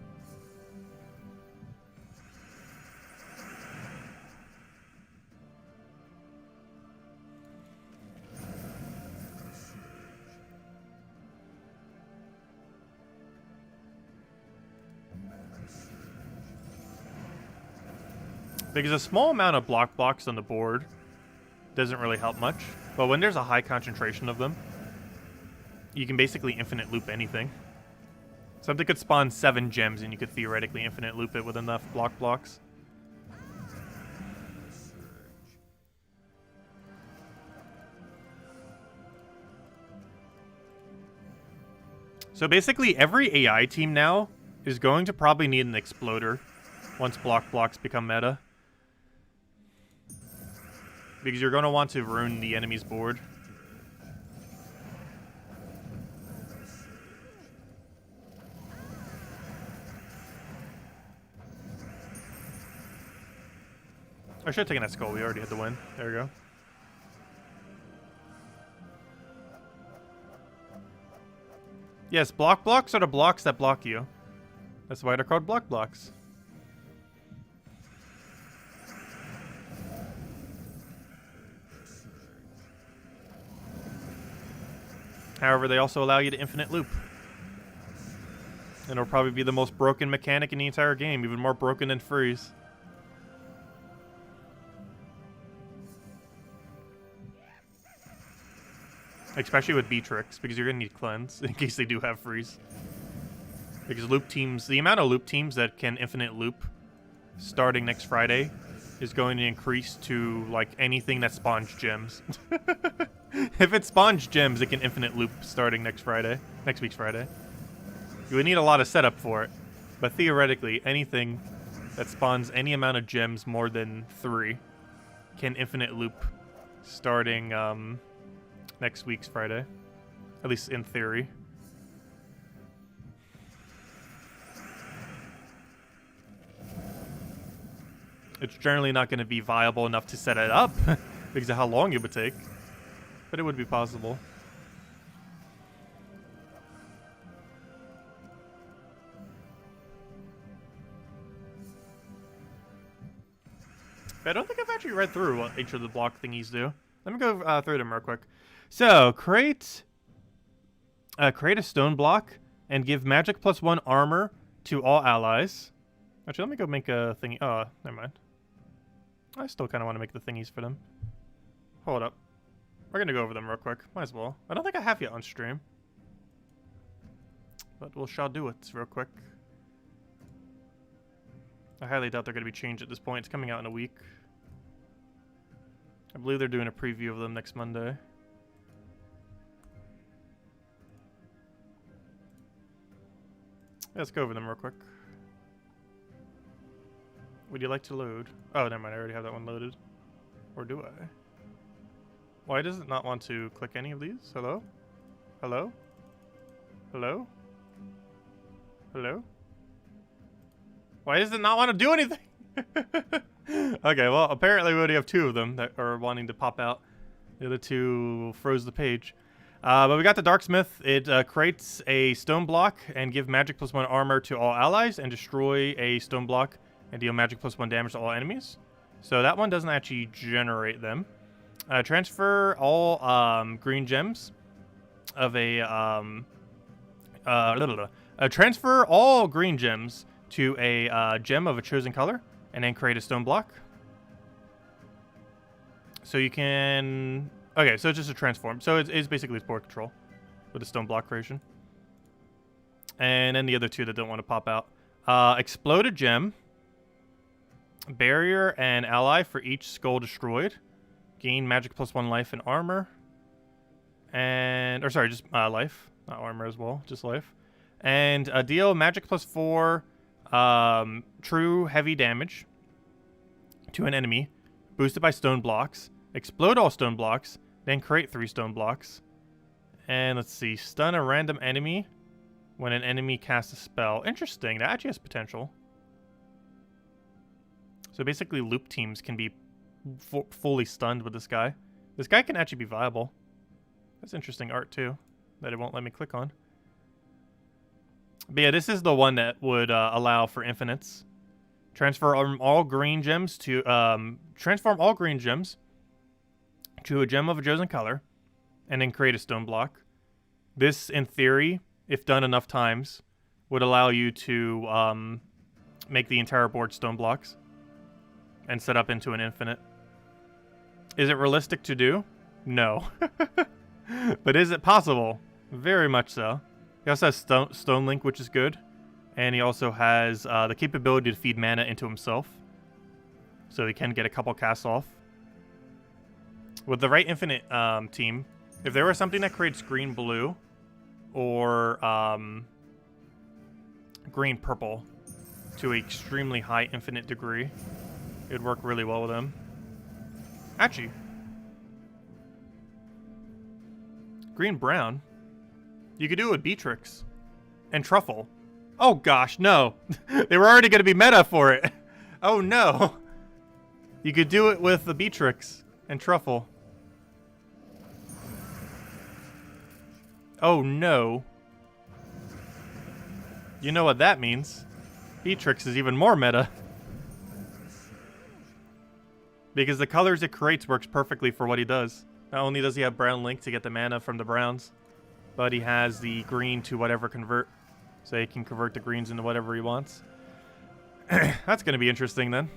Because a small amount of blocks on the board doesn't really help much. But when there's a high concentration of them, you can basically infinite loop anything. Something could spawn 7 gems and you could theoretically infinite loop it with enough blocks. So basically every AI team now is going to probably need an exploder once blocks become meta. Because you're going to want to ruin the enemy's board. I should have taken that skull. We already had the win. There we go. Yes, blocks are the blocks that block you. That's why they're called blocks. However, they also allow you to infinite loop. And it'll probably be the most broken mechanic in the entire game, even more broken than freeze. Especially with Beatrix, because you're going to need cleanse in case they do have freeze. Because loop teams, the amount of loop teams that can infinite loop starting next Friday is going to increase to like anything that spawns gems. If it spawns gems, it can infinite loop starting next week's Friday. You would need a lot of setup for it, but theoretically, anything that spawns any amount of gems more than 3 can infinite loop starting next week's Friday, at least in theory. It's generally not going to be viable enough to set it up because of how long it would take. But it would be possible. But I don't think I've actually read through what each of the block thingies do. Let me go through them real quick. So, create a stone block and give magic +1 armor to all allies. Actually, let me go make a thingy. Oh, never mind. I still kind of want to make the thingies for them. Hold up. We're going to go over them real quick. Might as well. I don't think I have yet on stream. But we shall do it real quick. I highly doubt they're going to be changed at this point. It's coming out in a week. I believe they're doing a preview of them next Monday. Let's go over them real quick. Would you like to load? Oh, never mind. I already have that one loaded. Or do I? Why does it not want to click any of these? Hello? Hello? Hello? Hello? Why does it not want to do anything? Okay, well, apparently we already have 2 of them that are wanting to pop out. The other 2 froze the page. But we got the Darksmith. It creates a stone block and give magic +1 armor to all allies and destroy a stone block and deal magic +1 damage to all enemies. So that one doesn't actually generate them. Transfer all green gems of a transfer all green gems to a gem of a chosen color, and then create a stone block. So you can... Okay, so it's just a transform. So it's basically board control with a stone block creation. And then the other two that don't want to pop out. Explode a gem. Barrier and ally for each skull destroyed. Gain magic +1 life and armor. And... Or sorry, just life. Not armor as well, just life. And deal magic +4 true heavy damage to an enemy. Boosted by stone blocks. Explode all stone blocks. Then create 3 stone blocks. And let's see. Stun a random enemy when an enemy casts a spell. Interesting. That actually has potential. So basically loop teams can be fully stunned with this guy. This guy can actually be viable. That's interesting art too that it won't let me click on. But yeah, this is the one that would allow for infinites. Transform all green gems to a gem of a chosen color, and then create a stone block. This, in theory, if done enough times, would allow you to make the entire board stone blocks and set up into an infinite. Is it realistic to do? No. But is it possible? Very much so. He also has Stone Link, which is good. And he also has the capability to feed mana into himself. So he can get a couple casts off. With the right infinite team, if there was something that creates green-blue or green-purple to an extremely high infinite degree, it would work really well with him. Actually, green-brown, you could do it with Beatrix and Truffle. Oh gosh, no. They were already going to be meta for it. Oh no. You could do it with the Beatrix and Truffle. Oh no. You know what that means. Beatrix is even more meta. Because the colors it creates works perfectly for what he does. Not only does he have brown link to get the mana from the browns, but he has the green to whatever convert. So he can convert the greens into whatever he wants. That's going to be interesting then.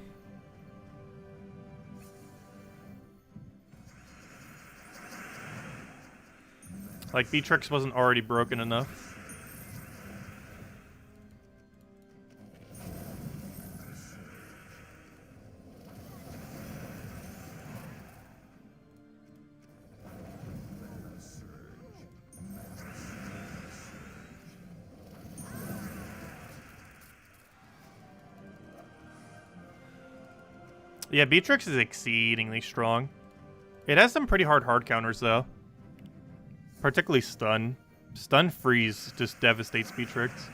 Like, Beatrix wasn't already broken enough. Yeah, Beatrix is exceedingly strong. It has some pretty hard counters, though. Particularly Stun. Stun Freeze just devastates Beatrix.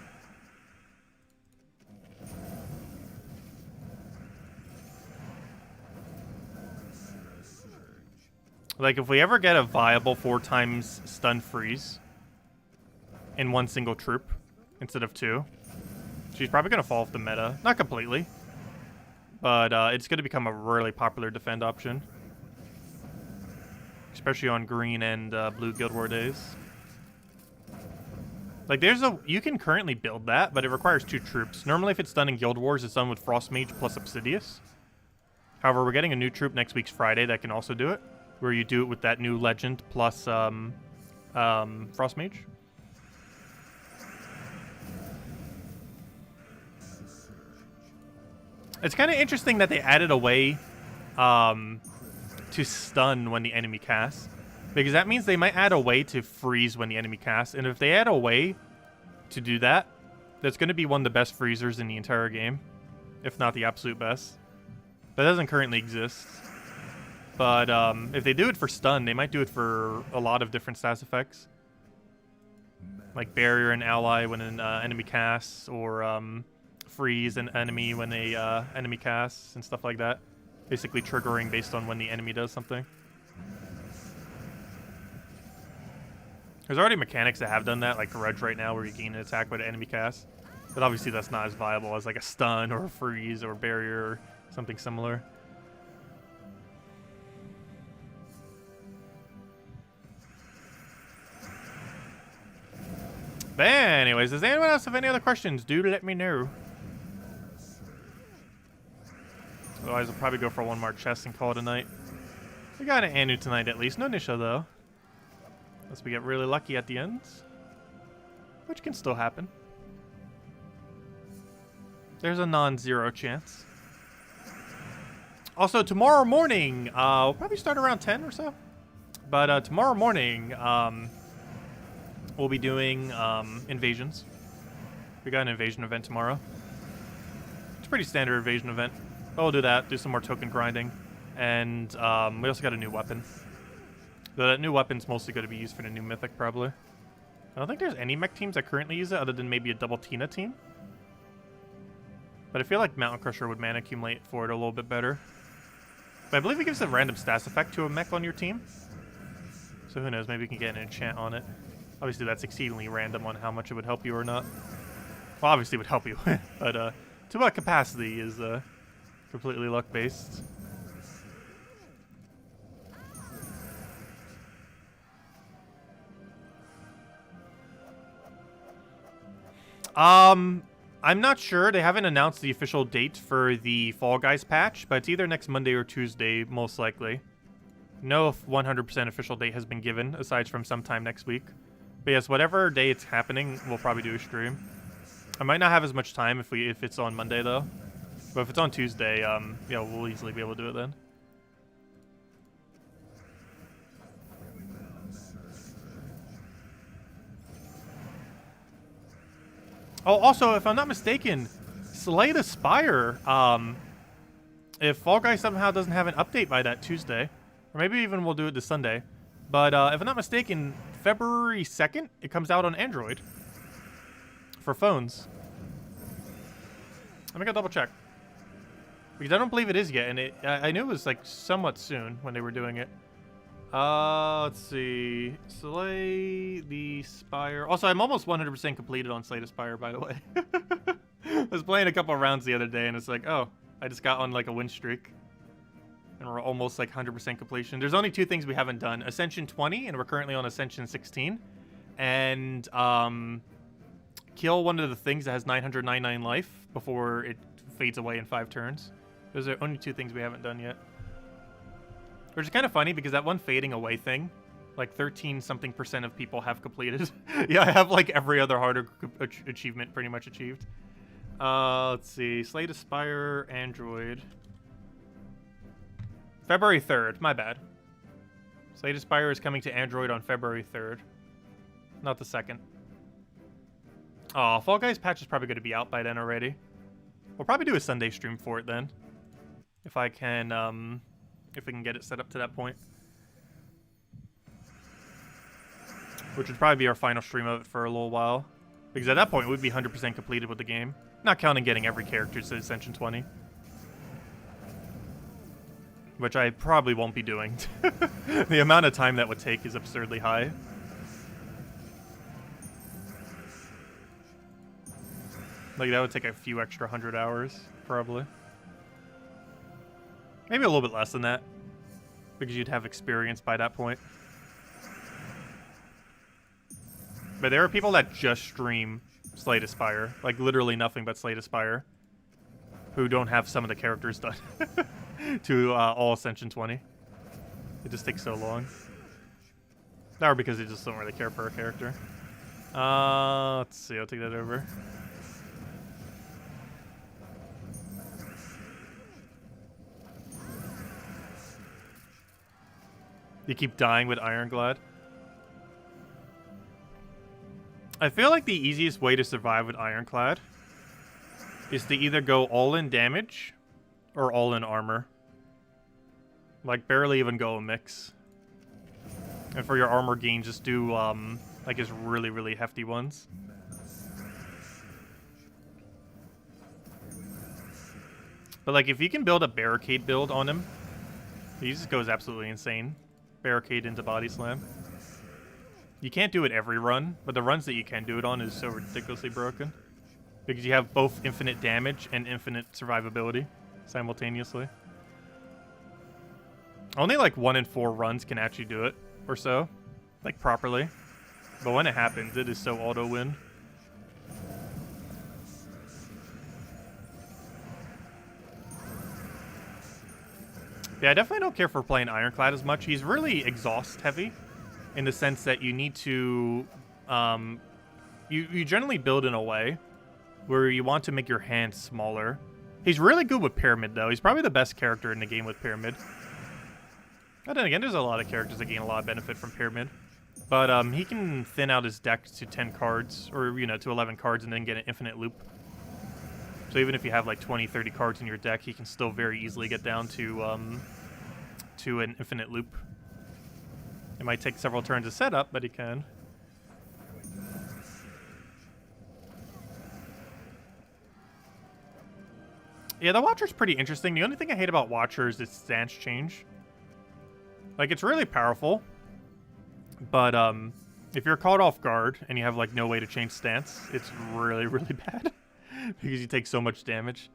Like, if we ever get a viable 4x Stun Freeze in one single troop instead of 2, she's probably going to fall off the meta. Not completely. But it's going to become a really popular defend option. Especially on green and blue Guild War days. Like, you can currently build that, but it requires 2 troops. Normally, if it's done in Guild Wars, it's done with Frost Mage plus Obsidious. However, we're getting a new troop next week's Friday that can also do it. Where you do it with that new Legend plus Frost Mage. It's kind of interesting that they added a way to stun when the enemy casts. Because that means they might add a way to freeze when the enemy casts. And if they add a way to do that, that's going to be one of the best freezers in the entire game. If not the absolute best. That doesn't currently exist. But if they do it for stun, they might do it for a lot of different stats effects. Like barrier and ally when an enemy casts, or freeze an enemy when a enemy casts, and stuff like that. Basically triggering based on when the enemy does something. There's already mechanics that have done that, like Grudge right now, where you gain an attack when an enemy casts. But obviously that's not as viable as like a stun or a freeze or a barrier or something similar. But anyways, does anyone else have any other questions? Do let me know. Otherwise, I'll probably go for one more chest and call it a night. We got an Anu tonight at least. No Nysha though. Unless we get really lucky at the end. Which can still happen. There's a non-zero chance. Also, tomorrow morning, we'll probably start around 10 or so. But tomorrow morning, we'll be doing invasions. We got an invasion event tomorrow. It's a pretty standard invasion event. But we'll do that, do some more token grinding. And we also got a new weapon. The new weapon's mostly going to be used for the new mythic, probably. I don't think there's any mech teams that currently use it other than maybe a double Tina team. But I feel like Mountain Crusher would mana accumulate for it a little bit better. But I believe it gives a random stats effect to a mech on your team. So who knows, maybe we can get an enchant on it. Obviously that's exceedingly random on how much it would help you or not. Well, obviously it would help you, but to what capacity is completely luck-based. I'm not sure. They haven't announced the official date for the Fall Guys patch, but it's either next Monday or Tuesday, most likely. No 100% official date has been given, aside from sometime next week. But yes, whatever day it's happening, we'll probably do a stream. I might not have as much time if it's on Monday, though. But if it's on Tuesday, yeah, we'll easily be able to do it then. Oh, also, if I'm not mistaken, Slay the Spire, if Fall Guys somehow doesn't have an update by that Tuesday, or maybe even we'll do it this Sunday, but if I'm not mistaken, February 2nd, it comes out on Android for phones. Let me go double check. Because I don't believe it is yet, and I knew it was like somewhat soon when they were doing it. Let's see. Slay the Spire. Also, I'm almost 100% completed on Slay the Spire, by the way. I was playing a couple rounds the other day, and it's like, oh, I just got on like a win streak. And we're almost like 100% completion. There's only two things we haven't done. Ascension 20, and we're currently on Ascension 16. And kill one of the things that has 999 life before it fades away in 5 turns. Those are only two things we haven't done yet. Which is kind of funny because that one fading away thing, like 13-something% of people have completed. Yeah, I have like every other harder achievement pretty much achieved. Let's see. Slay the Spire, Android. February 3rd, my bad. Slay the Spire is coming to Android on February 3rd. Not the 2nd. Oh, Fall Guys patch is probably going to be out by then already. We'll probably do a Sunday stream for it then. If I can, if we can get it set up to that point. Which would probably be our final stream of it for a little while. Because at that point, we'd be 100% completed with the game. Not counting getting every character to Ascension 20. Which I probably won't be doing. The amount of time that would take is absurdly high. Like, that would take a few extra 100 hours, probably. Maybe a little bit less than that. Because you'd have experience by that point. But there are people that just stream Slay the Spire. Like, literally nothing but Slay the Spire. Who don't have some of the characters done. To all Ascension 20. It just takes so long. Or because they just don't really care for a character. Let's see, I'll take that over. You keep dying with Ironclad. I feel like the easiest way to survive with Ironclad is to either go all in damage or all in armor. Like, barely even go a mix. And for your armor gain, just do, like, his really, really hefty ones. But, like, if you can build a barricade build on him, he just goes absolutely insane. Barricade into body slam. You can't do it every run, but the runs that you can do it on is so ridiculously broken. because you have both infinite damage and infinite survivability simultaneously. Only like 1 in 4 runs can actually do it, or so, like properly. But when it happens, it is so auto-win. Yeah, I definitely don't care for playing Ironclad as much. He's really exhaust heavy in the sense that you need to... You generally build in a way where you want to make your hand smaller. He's really good with Pyramid, though. He's probably the best character in the game with Pyramid. But then again, there's a lot of characters that gain a lot of benefit from Pyramid. But he can thin out his deck to 10 cards, or, you know, to 11 cards, and then get an infinite loop. So even if you have like 20, 30 cards in your deck, he can still very easily get down to an infinite loop. It might take several turns to set up, but he can. Yeah, the Watcher's pretty interesting. The only thing I hate about Watcher is its stance change. Like, it's really powerful, but if you're caught off guard and you have like no way to change stance, it's really, really bad because you take so much damage.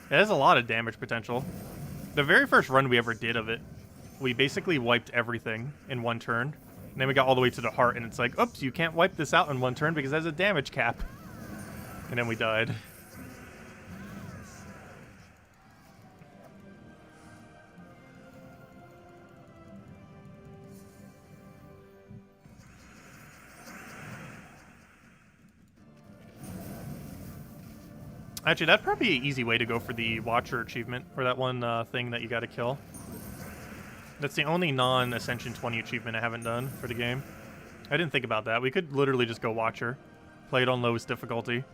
It has a lot of damage potential. The very first run we ever did of it, we basically wiped everything in 1 turn. And then we got all the way to the heart, and it's like, oops, you can't wipe this out in 1 turn because it has a damage cap. And then we died. Actually, that'd probably be an easy way to go for the Watcher achievement, or that one thing that you gotta kill. That's the only non-Ascension 20 achievement I haven't done for the game. I didn't think about that. We could literally just go Watcher, play it on lowest difficulty,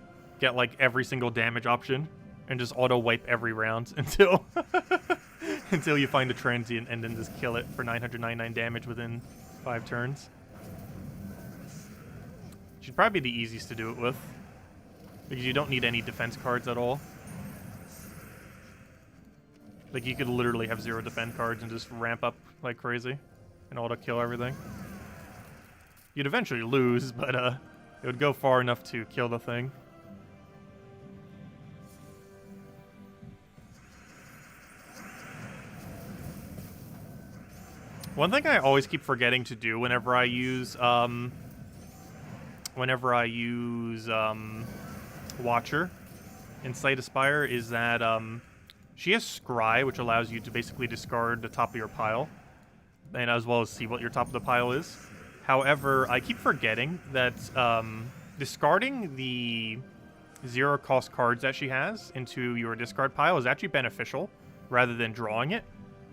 get like every single damage option, and just auto-wipe every round until until you find a transient, and then just kill it for 999 damage within 5 turns. Should probably be the easiest to do it with, because you don't need any defense cards at all. Like, you could literally have 0 defend cards and just ramp up like crazy and auto-kill everything. You'd eventually lose, but it would go far enough to kill the thing. One thing I always keep forgetting to do whenever I use Watcher in Slay the Spire is that she has Scry, which allows you to basically discard the top of your pile, and as well as see what your top of the pile is. However, I keep forgetting that discarding the 0-cost cards that she has into your discard pile is actually beneficial rather than drawing it,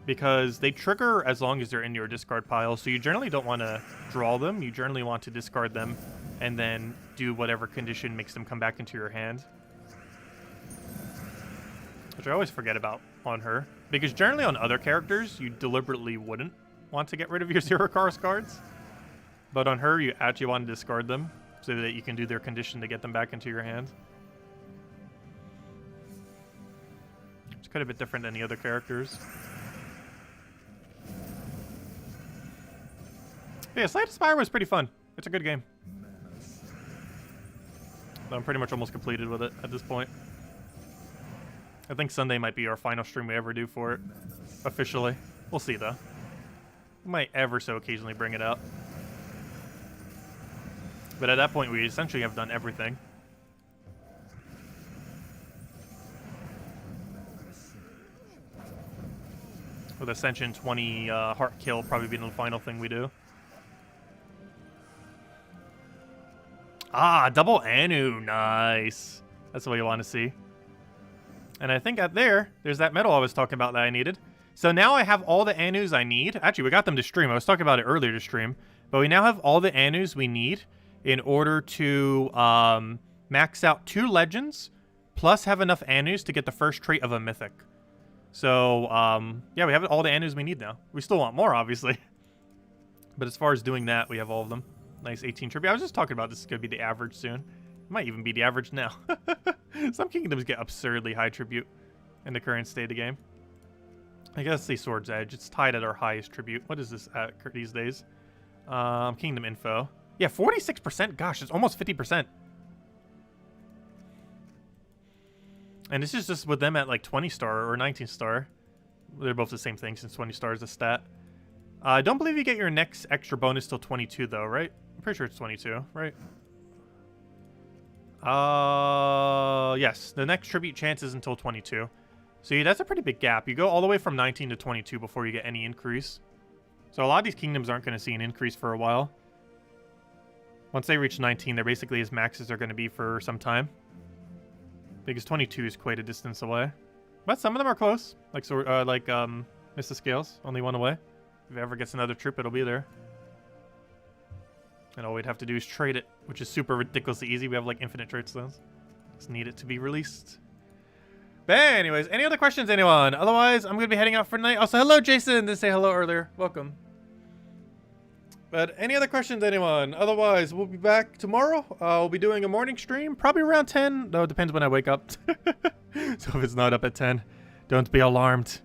because they trigger as long as they're in your discard pile, so you generally don't want to draw them. You generally want to discard them and then do whatever condition makes them come back into your hand. Which I always forget about on her, because generally on other characters, you deliberately wouldn't want to get rid of your 0-cost cards. But on her, you actually want to discard them so that you can do their condition to get them back into your hand. It's quite a bit different than the other characters. But yeah, Slay the Spire was pretty fun. It's a good game. I'm pretty much almost completed with it at this point. I think Sunday might be our final stream we ever do for it. Officially. We'll see, though. We might ever so occasionally bring it out. But at that point, we essentially have done everything. With Ascension 20 Heart Kill probably being the final thing we do. Ah, double Anu. Nice. That's what you want to see. And I think there's that medal I was talking about that I needed. So now I have all the Anus I need. Actually, we got them to stream. I was talking about it earlier to stream. But we now have all the Anus we need in order to max out 2 legends, plus have enough Anus to get the first trait of a mythic. So, yeah, we have all the Anus we need now. We still want more, obviously. But as far as doing that, we have all of them. Nice 18 tribute. I was just talking about this is going to be the average soon. It might even be the average now. Some kingdoms get absurdly high tribute in the current state of the game. I guess the Sword's Edge. It's tied at our highest tribute. What is this at these days? Kingdom info. Yeah, 46%. Gosh, it's almost 50%. And this is just with them at like 20 star or 19 star. They're both the same thing since 20 star is a stat. I don't believe you get your next extra bonus till 22 though, right? I'm pretty sure it's 22, right? Yes, the next tribute chance is until 22. So yeah, that's a pretty big gap. You go all the way from 19 to 22 before you get any increase. So a lot of these kingdoms aren't going to see an increase for a while. Once they reach 19, they're basically as max as they're going to be for some time. Because 22 is quite a distance away. But some of them are close. Like Mr. Scales, only one away. If it ever gets another troop, it'll be there. And all we'd have to do is trade it, which is super ridiculously easy. We have like infinite trade stones. Just need it to be released. But anyways, any other questions, anyone? Otherwise, I'm going to be heading out for tonight. Also, hello, Jason. Didn't say hello earlier. Welcome. But any other questions, anyone? Otherwise, we'll be back tomorrow. We'll be doing a morning stream, probably around 10. Though it depends when I wake up. So if it's not up at 10, don't be alarmed.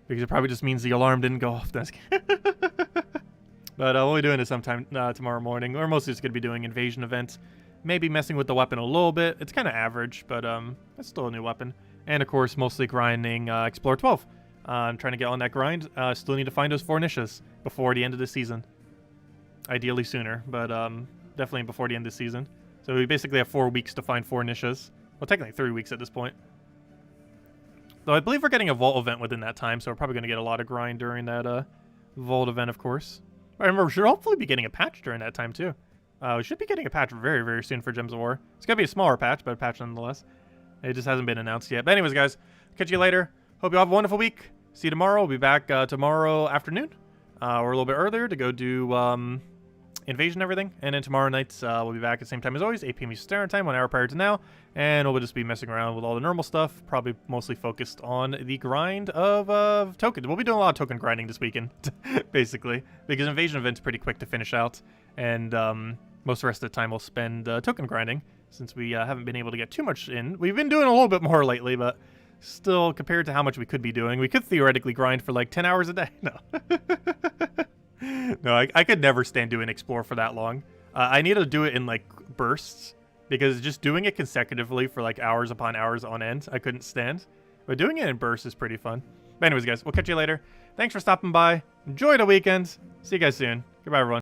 Because it probably just means the alarm didn't go off. But we'll be doing it sometime tomorrow morning. We're mostly just going to be doing invasion events. Maybe messing with the weapon a little bit. It's kind of average, but it's still a new weapon. And of course, mostly grinding Explore 12. I'm trying to get on that grind. Still need to find those 4 niches before the end of the season. Ideally sooner, but definitely before the end of the season. So we basically have 4 weeks to find 4 niches. Well, technically 3 weeks at this point. Though I believe we're getting a vault event within that time, so we're probably going to get a lot of grind during that vault event, of course. I remember we should hopefully be getting a patch during that time, too. We should be getting a patch very, very soon for Gems of War. It's going to be a smaller patch, but a patch nonetheless. It just hasn't been announced yet. But anyways, guys, catch you later. Hope you all have a wonderful week. See you tomorrow. We'll be back tomorrow afternoon. Or a little bit earlier to go do invasion and everything. And then tomorrow night, we'll be back at the same time as always, 8 p.m. Eastern Standard Time, 1 hour prior to now. And we'll just be messing around with all the normal stuff. Probably mostly focused on the grind of tokens. We'll be doing a lot of token grinding this weekend, basically. Because invasion event's pretty quick to finish out. And most of the rest of the time we'll spend token grinding. Since we haven't been able to get too much in. We've been doing a little bit more lately, but still, compared to how much we could be doing, we could theoretically grind for like 10 hours a day. No. No, I could never stand doing Explore for that long. I need to do it in like bursts, because just doing it consecutively for like hours upon hours on end, I couldn't stand. But doing it in bursts is pretty fun. But anyways, guys, we'll catch you later. Thanks for stopping by. Enjoy the weekend. See you guys soon. Goodbye, everyone.